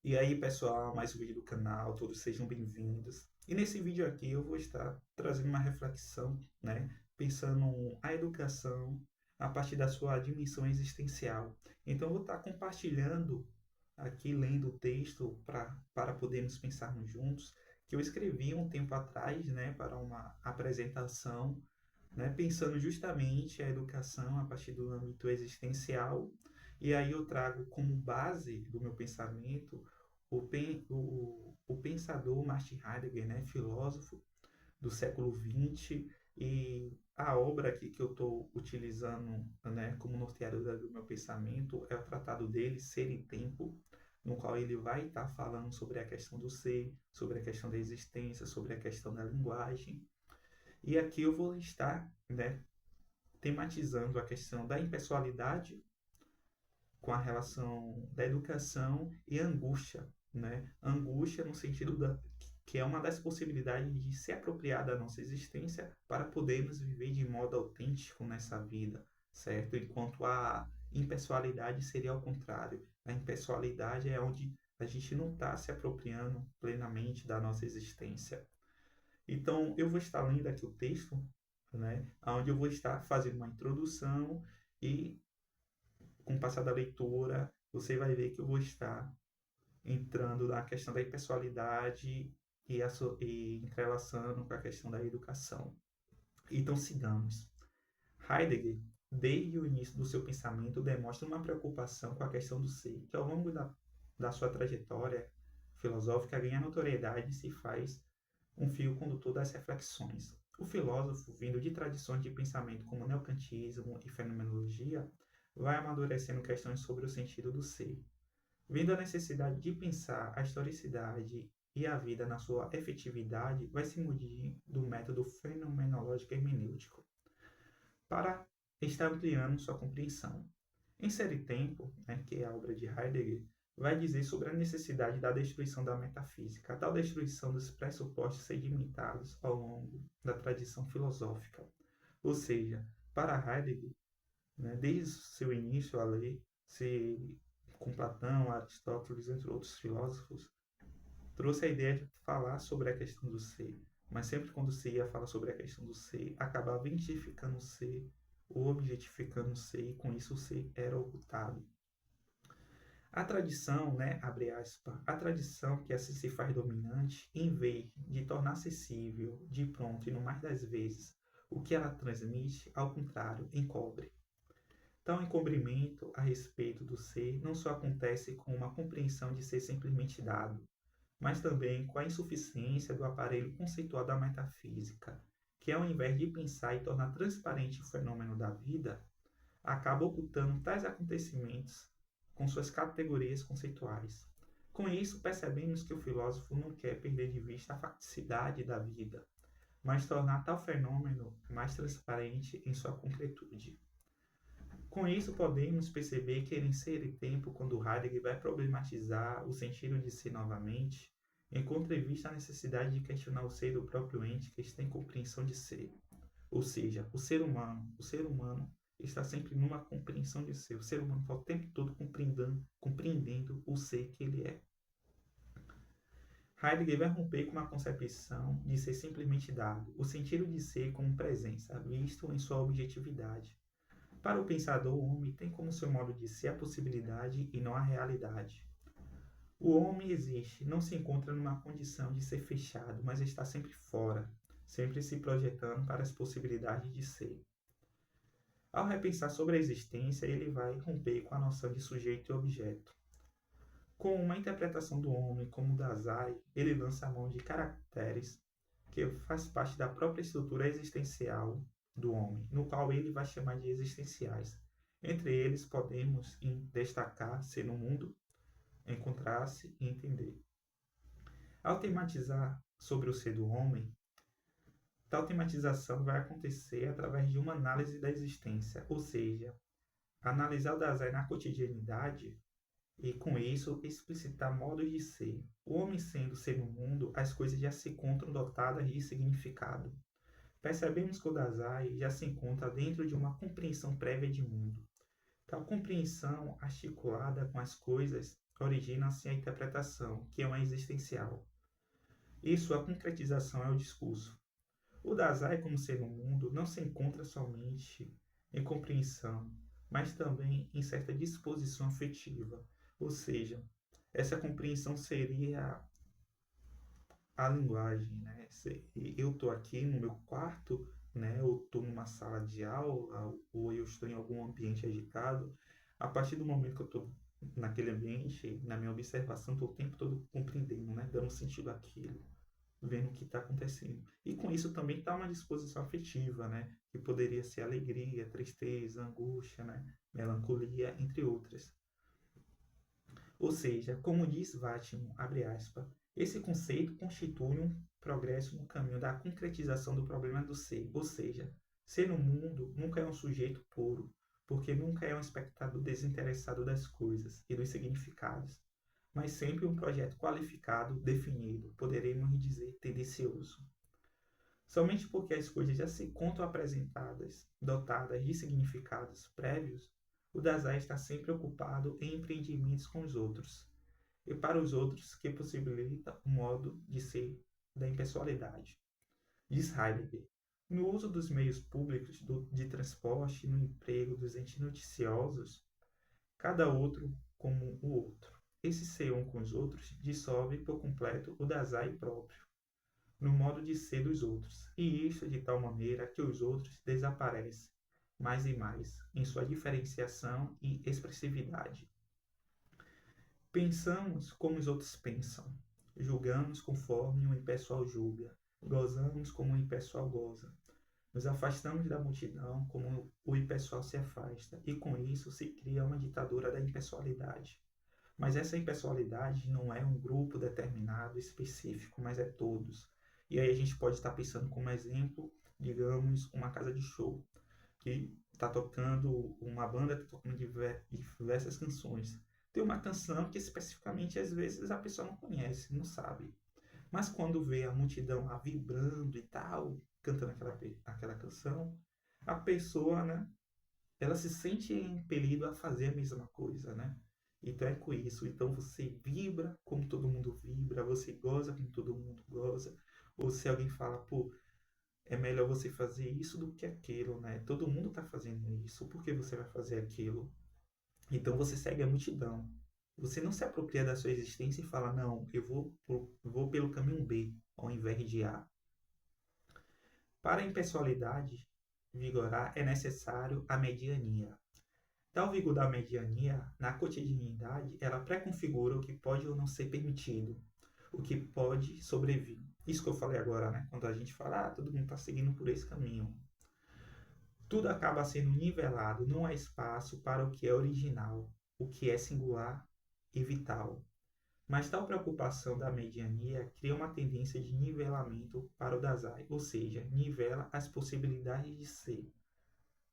E aí, pessoal, mais um vídeo do canal, todos sejam bem-vindos. E nesse vídeo aqui eu vou estar trazendo uma reflexão, né, pensando a educação a partir da sua dimensão existencial. Então eu vou estar compartilhando aqui, lendo o texto para podermos pensarmos juntos, que eu escrevi um tempo atrás, né, para uma apresentação, né, pensando justamente a educação a partir do âmbito existencial. E aí eu trago como base do meu pensamento o pensador Martin Heidegger, né, filósofo do século XX, e a obra aqui que eu estou utilizando, né, como norteadora do meu pensamento é o tratado dele, Ser e Tempo, no qual ele vai estar falando sobre a questão do ser, sobre a questão da existência, sobre a questão da linguagem. E aqui eu vou estar, né, tematizando a questão da impessoalidade com a relação da educação e angústia, né? Angústia no sentido que é uma das possibilidades de se apropriar da nossa existência para podermos viver de modo autêntico nessa vida, certo? Enquanto a impessoalidade seria ao contrário. A impessoalidade é onde a gente não está se apropriando plenamente da nossa existência. Então, eu vou estar lendo aqui o texto, né, onde eu vou estar fazendo uma introdução e, com o passar da leitura, você vai ver que eu vou estar entrando na questão da impessoalidade e entrelaçando com a questão da educação. Então, sigamos. Heidegger, desde o início do seu pensamento, demonstra uma preocupação com a questão do ser, que ao longo da sua trajetória filosófica ganha notoriedade e se faz um fio condutor das reflexões. O filósofo, vindo de tradições de pensamento como neocantismo e fenomenologia, vai amadurecendo questões sobre o sentido do ser. Vendo a necessidade de pensar a historicidade e a vida na sua efetividade, vai se munir do método fenomenológico hermenêutico para estar ampliando sua compreensão. Em Série Tempo, né, que é a obra de Heidegger, vai dizer sobre a necessidade da destruição da metafísica, a tal destruição dos pressupostos sedimentados ao longo da tradição filosófica. Ou seja, para Heidegger, né, desde seu início a lei, com Platão, Aristóteles, entre outros filósofos, trouxe a ideia de falar sobre a questão do ser, mas sempre quando se ia falar sobre a questão do ser, acabava identificando o ser, ou objetificando o ser, e com isso o ser era ocultado. A tradição, né, abre aspas, a tradição que assim se faz dominante, em vez de tornar acessível, de pronto e no mais das vezes, o que ela transmite, ao contrário, encobre. Tal encobrimento a respeito do ser não só acontece com uma compreensão de ser simplesmente dado, mas também com a insuficiência do aparelho conceitual da metafísica, que ao invés de pensar e tornar transparente o fenômeno da vida, acaba ocultando tais acontecimentos com suas categorias conceituais. Com isso, percebemos que o filósofo não quer perder de vista a facticidade da vida, mas tornar tal fenômeno mais transparente em sua concretude. Com isso, podemos perceber que em Ser e Tempo, quando Heidegger vai problematizar o sentido de ser novamente, encontra em vista a necessidade de questionar o ser do próprio ente que está em compreensão de ser. Ou seja, o ser humano está sempre numa compreensão de ser. O ser humano está o tempo todo compreendendo o ser que ele é. Heidegger vai romper com uma concepção de ser simplesmente dado, o sentido de ser como presença, visto em sua objetividade. Para o pensador, o homem tem como seu modo de ser a possibilidade e não a realidade. O homem existe, não se encontra numa condição de ser fechado, mas está sempre fora, sempre se projetando para as possibilidades de ser. Ao repensar sobre a existência, ele vai romper com a noção de sujeito e objeto. Com uma interpretação do homem como Dasein, ele lança a mão de caracteres que faz parte da própria estrutura existencial do homem, no qual ele vai chamar de existenciais. Entre eles podemos destacar ser no mundo, encontrar-se e entender. Ao tematizar sobre o ser do homem, tal tematização vai acontecer através de uma análise da existência, ou seja, analisar o Dasein na cotidianidade e, com isso, explicitar modos de ser. O homem sendo ser no mundo, as coisas já se encontram dotadas de significado. Percebemos que o Dasein já se encontra dentro de uma compreensão prévia de mundo. Tal compreensão articulada com as coisas origina-se a interpretação, que é uma existencial, e sua concretização é o discurso. O Dasein, como ser no mundo, não se encontra somente em compreensão, mas também em certa disposição afetiva, ou seja, essa compreensão seria a linguagem, né? Eu estou aqui no meu quarto, né? Eu estou numa sala de aula, ou eu estou em algum ambiente agitado. A partir do momento que eu estou naquele ambiente, na minha observação, estou o tempo todo compreendendo, né? Dando sentido àquilo, vendo o que está acontecendo. E com isso também está uma disposição afetiva, né? Que poderia ser alegria, tristeza, angústia, né? Melancolia, entre outras. Ou seja, como diz Vattimo, abre aspas, esse conceito constitui um progresso no caminho da concretização do problema do ser, ou seja, ser no mundo nunca é um sujeito puro, porque nunca é um espectador desinteressado das coisas e dos significados, mas sempre um projeto qualificado, definido, poderemos dizer tendencioso. Somente porque as coisas já se encontram apresentadas, dotadas de significados prévios, o Dasein está sempre ocupado em empreendimentos com os outros, e para os outros que possibilita o modo de ser da impessoalidade. Diz Heidegger, no uso dos meios públicos de transporte, no emprego dos entes noticiosos, cada outro como o outro. Esse ser um com os outros dissolve por completo o Dasein próprio, no modo de ser dos outros, e isto de tal maneira que os outros desaparecem, mais e mais, em sua diferenciação e expressividade. Pensamos como os outros pensam, julgamos conforme o impessoal julga, gozamos como o impessoal goza, nos afastamos da multidão como o impessoal se afasta, e com isso se cria uma ditadura da impessoalidade. Mas essa impessoalidade não é um grupo determinado, específico, mas é todos. E aí a gente pode estar pensando como exemplo, digamos, uma casa de show, que está tocando, uma banda está tocando diversas canções. Tem uma canção que especificamente às vezes a pessoa não conhece, não sabe. Mas quando vê a multidão lá vibrando e tal, cantando aquela canção, a pessoa, né, ela se sente impelida a fazer a mesma coisa, né? Então é com isso. Então você vibra como todo mundo vibra, você goza como todo mundo goza. Ou se alguém fala, pô, é melhor você fazer isso do que aquilo, né? Todo mundo está fazendo isso, por que você vai fazer aquilo? Então você segue a multidão. Você não se apropria da sua existência e fala, não, eu vou pelo caminho B, ao invés de A. Para a impessoalidade vigorar é necessário a mediania. Tal vigor da mediania, na cotidianidade, ela pré-configura o que pode ou não ser permitido, o que pode sobrevir. Isso que eu falei agora, né? Quando a gente fala, todo mundo está seguindo por esse caminho. Tudo acaba sendo nivelado, não há espaço para o que é original, o que é singular e vital. Mas tal preocupação da mediania cria uma tendência de nivelamento para o Dasein, ou seja, nivela as possibilidades de ser,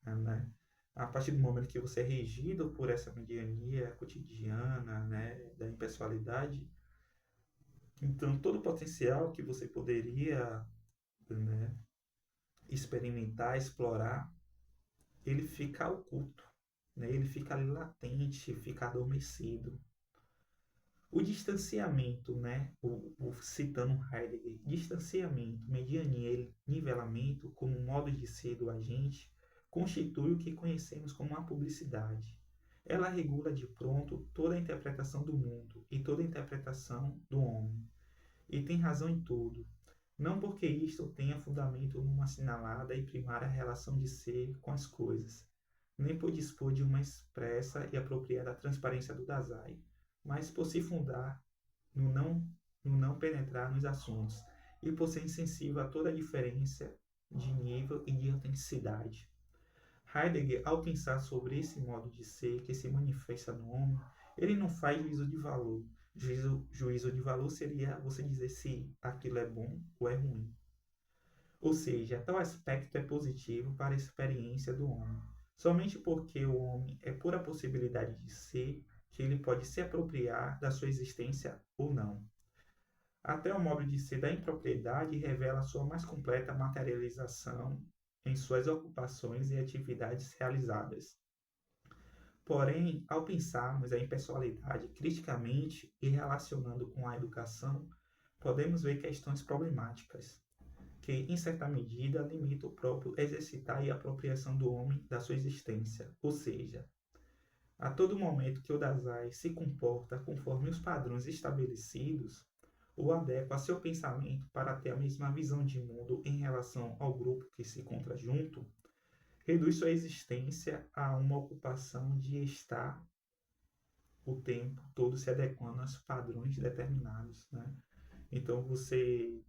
né? A partir do momento que você é regido por essa mediania cotidiana, né, da impessoalidade, então todo o potencial que você poderia, né, experimentar, explorar, ele fica oculto, né? Ele fica ali latente, fica adormecido. O distanciamento, né? Citando Heidegger, distanciamento, mediania e nivelamento como modo de ser do agente constitui o que conhecemos como a publicidade. Ela regula de pronto toda a interpretação do mundo e toda a interpretação do homem. E tem razão em tudo, não porque isto tenha fundamento numa assinalada e primária relação de ser com as coisas, nem por dispor de uma expressa e apropriada transparência do Dasein, mas por se fundar no não penetrar nos assuntos, e por ser insensível a toda diferença de nível e de autenticidade. Heidegger, ao pensar sobre esse modo de ser que se manifesta no homem, ele não faz juízo de valor. Juízo de valor seria você dizer se aquilo é bom ou é ruim. Ou seja, tal aspecto é positivo para a experiência do homem. Somente porque o homem é pura possibilidade de ser, que ele pode se apropriar da sua existência ou não. Até o modo de ser da impropriedade revela sua mais completa materialização em suas ocupações e atividades realizadas. Porém, ao pensarmos a impessoalidade criticamente e relacionando com a educação, podemos ver questões problemáticas, que, em certa medida, limitam o próprio exercitar e apropriação do homem da sua existência. Ou seja, a todo momento que o Dazai se comporta conforme os padrões estabelecidos, ou adequa a seu pensamento para ter a mesma visão de mundo em relação ao grupo que se encontra junto, reduz sua existência a uma ocupação de estar o tempo todo se adequando aos padrões determinados, né? Então você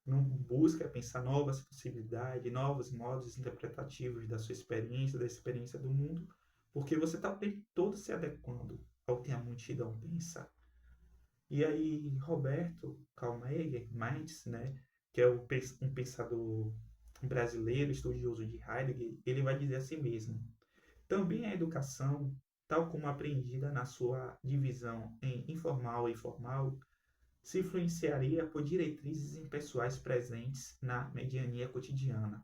não busca pensar novas possibilidades, novos modos interpretativos da sua experiência, da experiência do mundo, porque você está o tempo todo se adequando ao que a multidão pensa. E aí, Roberto Kalmayer Mainz, né, que é um pensador brasileiro, estudioso de Heidegger, ele vai dizer assim mesmo: também a educação, tal como apreendida na sua divisão em informal e formal, se influenciaria por diretrizes impessoais presentes na mediania cotidiana.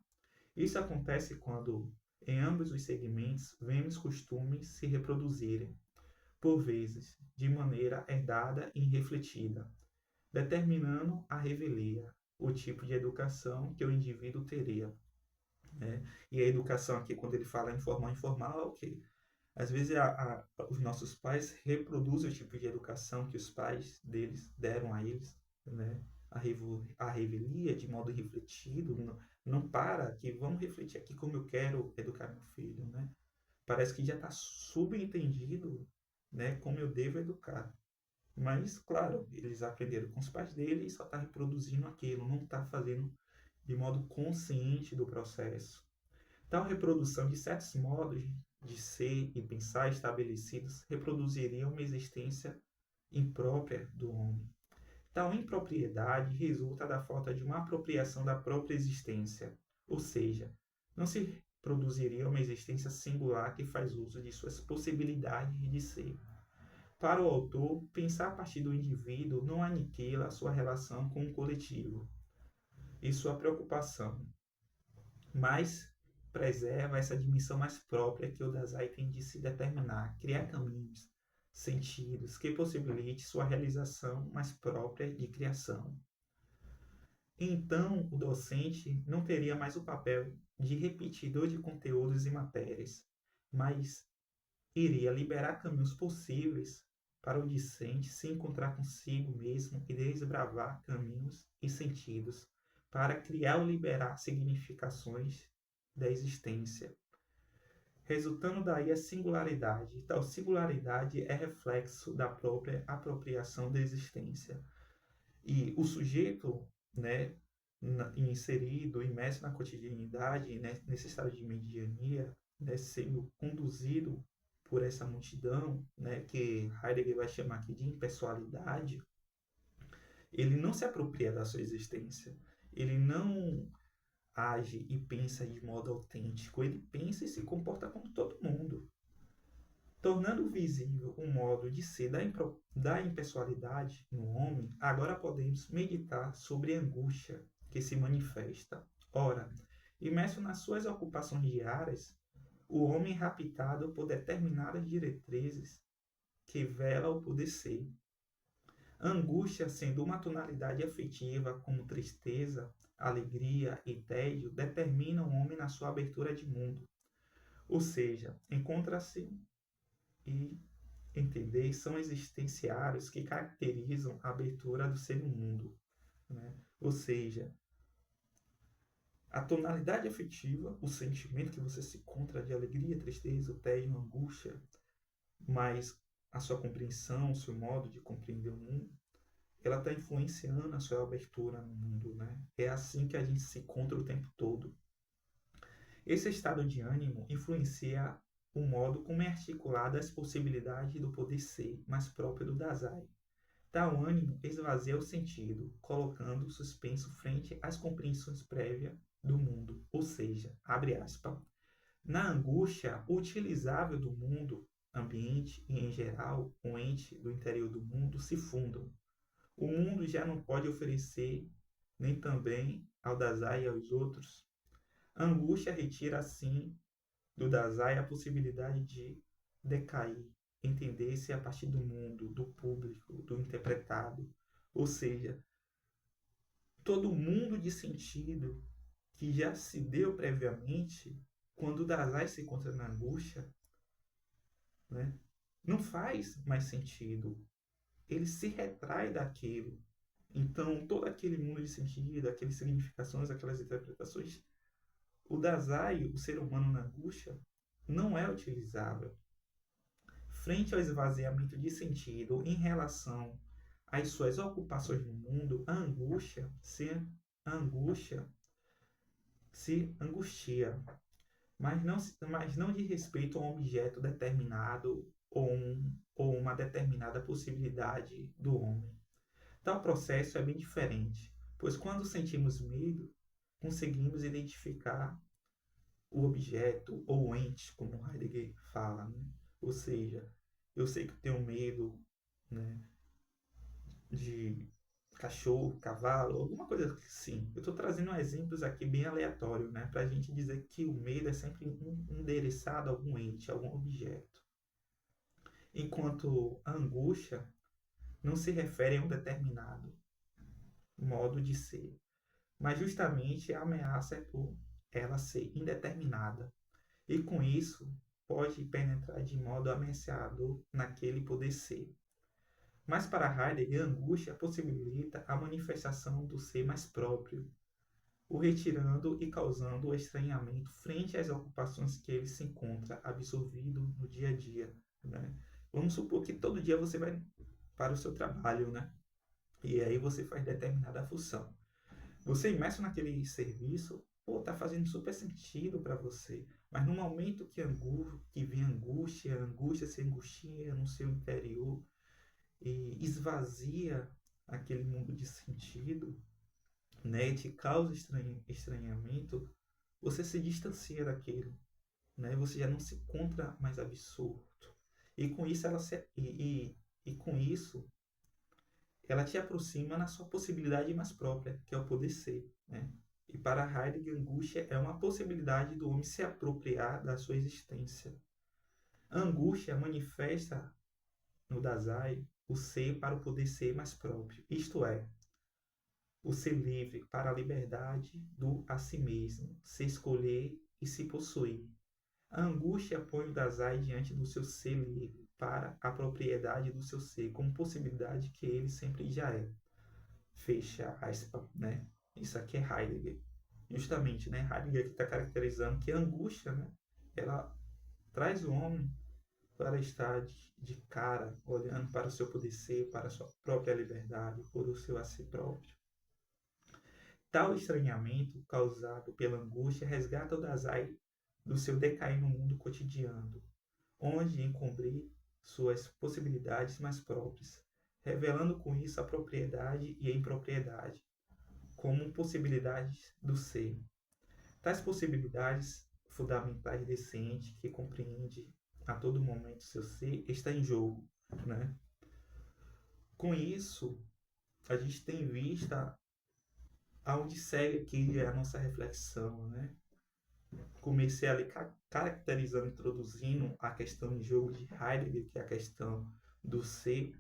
Isso acontece quando, em ambos os segmentos, vemos costumes se reproduzirem, por vezes, de maneira herdada e irrefletida, determinando a revelia, o tipo de educação que o indivíduo teria, né? E a educação aqui, quando ele fala informal, informal, que às vezes os nossos pais reproduzem o tipo de educação que os pais deles deram a eles, né? A revelia de modo refletido, não para que vamos refletir aqui como eu quero educar meu filho, né? Parece que já está subentendido, né, como eu devo educar. Mas, claro, eles aprenderam com os pais dele e só está reproduzindo aquilo, não está fazendo de modo consciente do processo. Tal reprodução de certos modos de ser e pensar estabelecidos reproduziria uma existência imprópria do homem. Tal impropriedade resulta da falta de uma apropriação da própria existência, ou seja, não se produziria uma existência singular que faz uso de suas possibilidades de ser. Para o autor, pensar a partir do indivíduo não aniquila a sua relação com o coletivo e sua preocupação, mas preserva essa dimensão mais própria que o Dazai tem de se determinar, criar caminhos, sentidos que possibilite sua realização mais própria de criação. Então, o docente não teria mais o papel de repetidor de conteúdos e matérias, mas iria liberar caminhos possíveis para o discente se encontrar consigo mesmo e desbravar caminhos e sentidos para criar ou liberar significações da existência, resultando daí a singularidade. Tal singularidade é reflexo da própria apropriação da existência. E o sujeito, né, inserido, imerso na cotidianidade, né, nesse estado de mediania, né, sendo conduzido por essa multidão, né, que Heidegger vai chamar aqui de impessoalidade, ele não se apropria da sua existência. Ele não age e pensa de modo autêntico. Ele pensa e se comporta como todo mundo, tornando visível um modo de ser da impessoalidade no homem. Agora podemos meditar sobre a angústia que se manifesta. Ora, imerso nas suas ocupações diárias, o homem raptado por determinadas diretrizes que vela o poder ser. A angústia, sendo uma tonalidade afetiva como tristeza, alegria e tédio, determina o homem na sua abertura de mundo. Ou seja, encontra-se e entender são existenciários que caracterizam a abertura do ser no mundo, né? Ou seja, a tonalidade afetiva, o sentimento que você se encontra de alegria, tristeza, tédio, angústia, mas a sua compreensão, o seu modo de compreender o mundo, ela está influenciando a sua abertura no mundo, né? É assim que a gente se encontra o tempo todo. Esse estado de ânimo influencia o modo como é articulada as possibilidades do poder ser mais próprio do Dazai. Tal ânimo esvazia o sentido, colocando o suspenso frente às compreensões prévias do mundo, ou seja, abre aspas, na angústia utilizável do mundo, ambiente e, em geral, o ente do interior do mundo se fundam. O mundo já não pode oferecer, nem também ao Dazai e aos outros. A angústia retira, assim, do Dazai a possibilidade de decair, entender-se a partir do mundo, do público, do interpretado. Ou seja, todo mundo de sentido que já se deu previamente, quando o Dazai se encontra na angústia, né, não faz mais sentido. Ele se retrai daquilo. Então, todo aquele mundo de sentido, aquelas significações, aquelas interpretações, o Dazai, o ser humano na angústia, não é utilizável. Frente ao esvaziamento de sentido em relação às suas ocupações no mundo, a angústia se angustia, mas não de respeito a um objeto determinado ou uma determinada possibilidade do homem. Tal processo é bem diferente, pois quando sentimos medo, conseguimos identificar o objeto ou o ente, como Heidegger fala, né? Ou seja, eu sei que eu tenho medo, né, de cachorro, cavalo, alguma coisa assim. Eu estou trazendo exemplos aqui bem aleatórios, né, para a gente dizer que o medo é sempre endereçado a algum ente, a algum objeto. Enquanto a angústia não se refere a um determinado modo de ser, mas justamente a ameaça é por ela ser indeterminada. E com isso, pode penetrar de modo ameaçador naquele poder ser. Mas para Heidegger, a angústia possibilita a manifestação do ser mais próprio, o retirando e causando o estranhamento frente às ocupações que ele se encontra absorvido no dia a dia, né? Vamos supor que todo dia você vai para o seu trabalho, né? E aí você faz determinada função. Você imerso naquele serviço, pô, tá fazendo super sentido para você. Mas no momento que vem a angústia se angustia no seu interior e esvazia aquele mundo de sentido, né, e te causa estranhamento, você se distancia daquilo, né? Você já não se encontra mais absorto. E com isso e com isso ela te aproxima na sua possibilidade mais própria, que é o poder ser, né? E para Heidegger, angústia é uma possibilidade do homem se apropriar da sua existência. A angústia manifesta no Dazai o ser para o poder ser mais próprio, isto é, o ser livre para a liberdade do a si mesmo, se escolher e se possuir. A angústia põe o Dazai diante do seu ser livre para a propriedade do seu ser, como possibilidade que ele sempre já é. Fecha aspas, né? Isso aqui é Heidegger. Justamente, né? Heidegger que está caracterizando que a angústia, né? Ela traz o homem para estar de cara, olhando para o seu poder ser, para a sua própria liberdade, por o seu a si próprio. Tal estranhamento causado pela angústia resgata o Dazai do seu decair no mundo cotidiano, onde encobrir suas possibilidades mais próprias, revelando com isso a propriedade e a impropriedade, como possibilidades do ser. Tais possibilidades fundamentais desse ente que compreende a todo momento seu ser está em jogo, né? Com isso, a gente tem vista aonde segue aqui a nossa reflexão, né? Comecei ali caracterizando, introduzindo a questão em jogo de Heidegger, que é a questão do ser,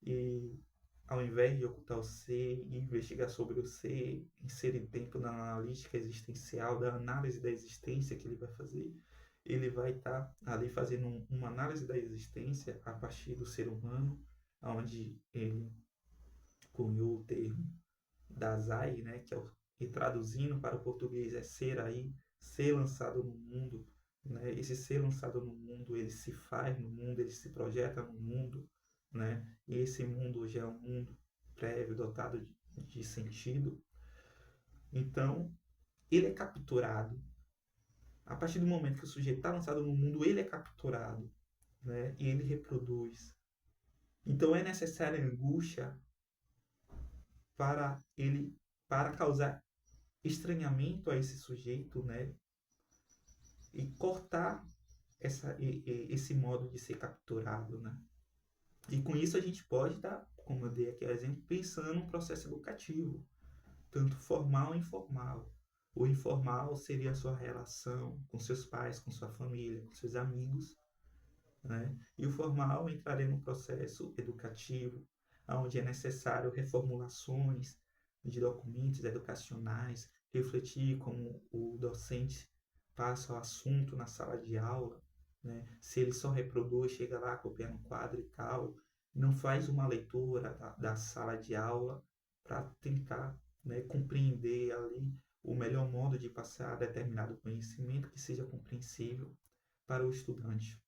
e ao invés de ocultar o ser e investigar sobre o ser, inserir tempo na analítica existencial, da análise da existência que ele vai fazer, ele vai estar ali fazendo uma análise da existência a partir do ser humano, onde ele cunhou o termo Dazai, né, que é e traduzindo para o português é ser aí, ser lançado no mundo, né? Esse ser lançado no mundo, ele se faz no mundo, ele se projeta no mundo, né? E esse mundo já é um mundo prévio, dotado de sentido. Então, ele é capturado. A partir do momento que o sujeito está lançado no mundo, ele é capturado, né? E ele reproduz. Então, é necessária angústia para ele, para causar estranhamento a esse sujeito, né? E cortar esse modo de ser capturado, né? E com isso a gente pode estar, como eu dei aqui exemplo, pensando um processo educativo, tanto formal e informal. O informal seria a sua relação com seus pais, com sua família, com seus amigos, né? E o formal entraria no processo educativo, onde é necessário reformulações de documentos educacionais, refletir como o docente passa o assunto na sala de aula, né? Se ele só reproduz, chega lá copiando um quadro e tal, não faz uma leitura da sala de aula para tentar, né, compreender ali o melhor modo de passar determinado conhecimento que seja compreensível para o estudante.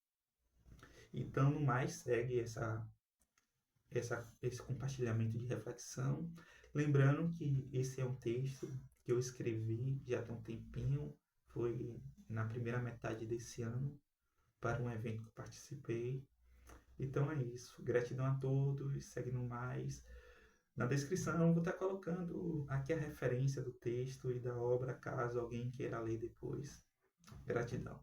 Então, no mais, segue esse compartilhamento de reflexão. Lembrando que esse é um texto que eu escrevi já tem um tempinho, foi na primeira metade desse ano, para um evento que eu participei. Então é isso. Gratidão a todos. Segue no mais. Na descrição eu vou estar colocando aqui a referência do texto e da obra, caso alguém queira ler depois. Gratidão.